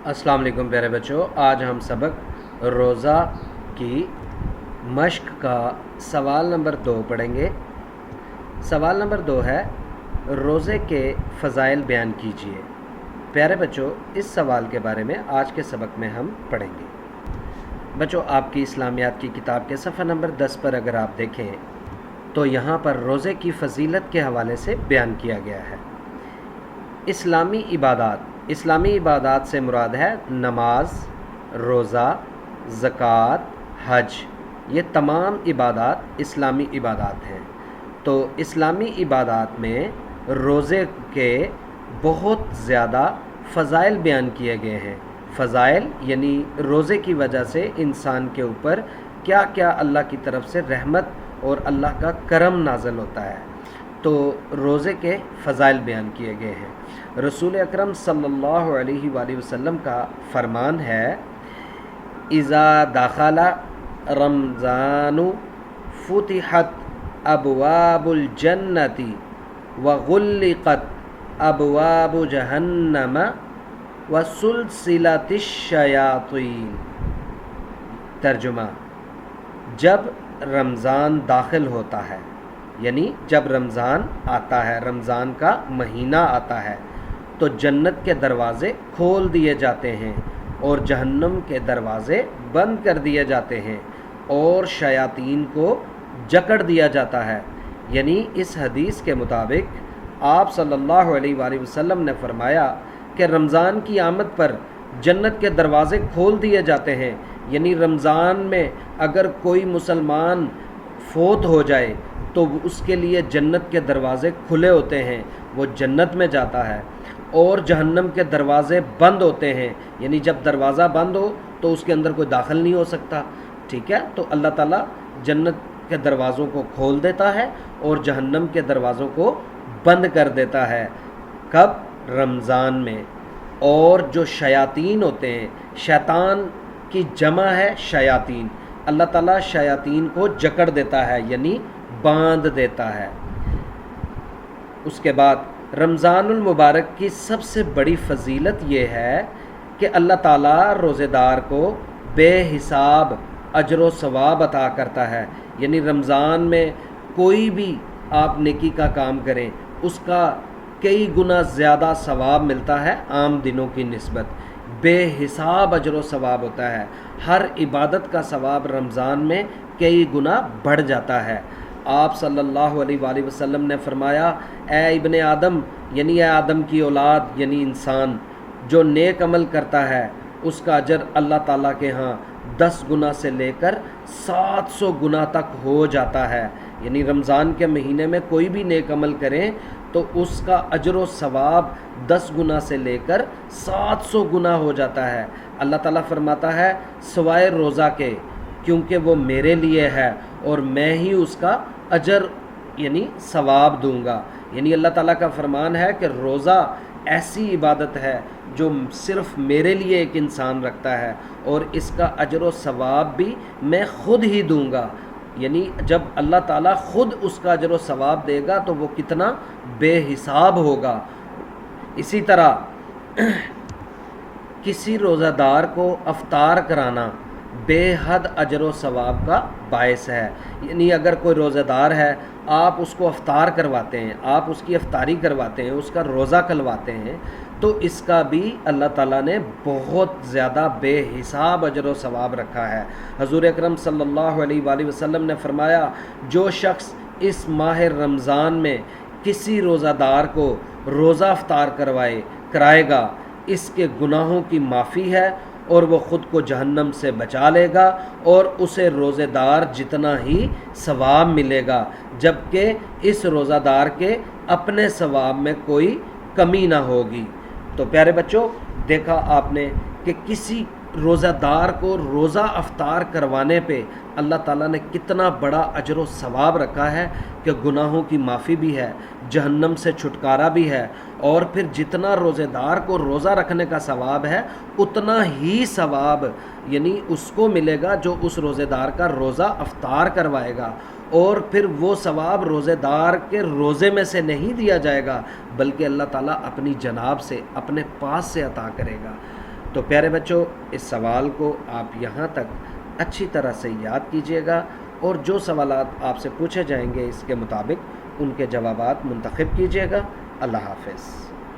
السلام علیکم پیارے بچوں، آج ہم سبق روزہ کی مشق کا سوال نمبر 2 پڑھیں گے۔ سوال نمبر 2 ہے، روزے کے فضائل بیان کیجیے۔ پیارے بچوں، اس سوال کے بارے میں آج کے سبق میں ہم پڑھیں گے۔ بچوں، آپ کی اسلامیات کی کتاب کے صفحہ نمبر 10 پر اگر آپ دیکھیں تو یہاں پر روزے کی فضیلت کے حوالے سے بیان کیا گیا ہے۔ اسلامی عبادات سے مراد ہے نماز، روزہ، زکوٰۃ، حج۔ یہ تمام عبادات اسلامی عبادات ہیں۔ تو اسلامی عبادات میں روزے کے بہت زیادہ فضائل بیان کیے گئے ہیں۔ فضائل یعنی روزے کی وجہ سے انسان کے اوپر کیا کیا اللہ کی طرف سے رحمت اور اللہ کا کرم نازل ہوتا ہے۔ تو روزے کے فضائل بیان کیے گئے ہیں۔ رسول اکرم صلی اللہ علیہ وآلہ وسلم کا فرمان ہے، اذا دخل رمضان فتحت ابواب الجنت وغلقت ابواب جہنم وسلسلت الشیاطین۔ ترجمہ: جب رمضان داخل ہوتا ہے، یعنی جب رمضان آتا ہے، رمضان کا مہینہ آتا ہے، تو جنت کے دروازے کھول دیے جاتے ہیں اور جہنم کے دروازے بند کر دیے جاتے ہیں اور شیاطین کو جکڑ دیا جاتا ہے۔ یعنی اس حدیث کے مطابق آپ صلی اللہ علیہ وآلہ وسلم نے فرمایا کہ رمضان کی آمد پر جنت کے دروازے کھول دیے جاتے ہیں۔ یعنی رمضان میں اگر کوئی مسلمان فوت ہو جائے تو اس کے لیے جنت کے دروازے کھلے ہوتے ہیں، وہ جنت میں جاتا ہے، اور جہنم کے دروازے بند ہوتے ہیں۔ یعنی جب دروازہ بند ہو تو اس کے اندر کوئی داخل نہیں ہو سکتا، ٹھیک ہے؟ تو اللہ تعالیٰ جنت کے دروازوں کو کھول دیتا ہے اور جہنم کے دروازوں کو بند کر دیتا ہے۔ کب؟ رمضان میں۔ اور جو شیاطین ہوتے ہیں، شیطان کی جمع ہے شیاطین، اللہ تعالیٰ شیاطین کو جکڑ دیتا ہے، یعنی باندھ دیتا ہے۔ اس کے بعد رمضان المبارک کی سب سے بڑی فضیلت یہ ہے کہ اللہ تعالیٰ روزے دار کو بے حساب اجر و ثواب عطا کرتا ہے۔ یعنی رمضان میں کوئی بھی آپ نیکی کا کام کریں، اس کا کئی گنا زیادہ ثواب ملتا ہے عام دنوں کی نسبت۔ بے حساب اجر و ثواب ہوتا ہے۔ ہر عبادت کا ثواب رمضان میں کئی گنا بڑھ جاتا ہے۔ آپ صلی اللہ علیہ وآلہ وسلم نے فرمایا، اے ابن آدم، یعنی اے آدم کی اولاد، یعنی انسان، جو نیک عمل کرتا ہے اس کا اجر اللہ تعالیٰ کے ہاں 10 گنا سے لے کر 700 گنا تک ہو جاتا ہے۔ یعنی رمضان کے مہینے میں کوئی بھی نیک عمل کریں تو اس کا اجر و ثواب 10 گنا سے لے کر 700 گنا ہو جاتا ہے۔ اللہ تعالیٰ فرماتا ہے، سوائے روزہ کے، کیونکہ وہ میرے لیے ہے اور میں ہی اس کا اجر یعنی ثواب دوں گا۔ یعنی اللہ تعالیٰ کا فرمان ہے کہ روزہ ایسی عبادت ہے جو صرف میرے لیے ایک انسان رکھتا ہے اور اس کا اجر و ثواب بھی میں خود ہی دوں گا۔ یعنی جب اللہ تعالیٰ خود اس کا اجر و ثواب دے گا تو وہ کتنا بے حساب ہوگا۔ اسی طرح کسی روزہ دار کو افطار کرانا بے حد اجر و ثواب کا باعث ہے۔ یعنی اگر کوئی روزہ دار ہے، آپ اس کو افطار کرواتے ہیں، آپ اس کی افطاری کرواتے ہیں، اس کا روزہ کھلواتے ہیں، تو اس کا بھی اللہ تعالیٰ نے بہت زیادہ بے حساب اجر و ثواب رکھا ہے۔ حضور اکرم صلی اللہ علیہ وآلہ وسلم نے فرمایا، جو شخص اس ماہ رمضان میں کسی روزہ دار کو روزہ افطار کرائے گا، اس کے گناہوں کی معافی ہے اور وہ خود کو جہنم سے بچا لے گا اور اسے روزے دار جتنا ہی ثواب ملے گا، جبکہ اس روزہ دار کے اپنے ثواب میں کوئی کمی نہ ہوگی۔ تو پیارے بچوں، دیکھا آپ نے کہ کسی روزہ دار کو روزہ افطار کروانے پہ اللہ تعالیٰ نے کتنا بڑا اجر و ثواب رکھا ہے کہ گناہوں کی معافی بھی ہے، جہنم سے چھٹکارا بھی ہے، اور پھر جتنا روزے دار کو روزہ رکھنے کا ثواب ہے اتنا ہی ثواب یعنی اس کو ملے گا جو اس روزے دار کا روزہ افطار کروائے گا۔ اور پھر وہ ثواب روزے دار کے روزے میں سے نہیں دیا جائے گا، بلکہ اللہ تعالیٰ اپنی جناب سے، اپنے پاس سے عطا کرے گا۔ تو پیارے بچوں، اس سوال کو آپ یہاں تک اچھی طرح سے یاد کیجیے گا، اور جو سوالات آپ سے پوچھے جائیں گے اس کے مطابق ان کے جوابات منتخب کیجیے گا۔ اللہ حافظ۔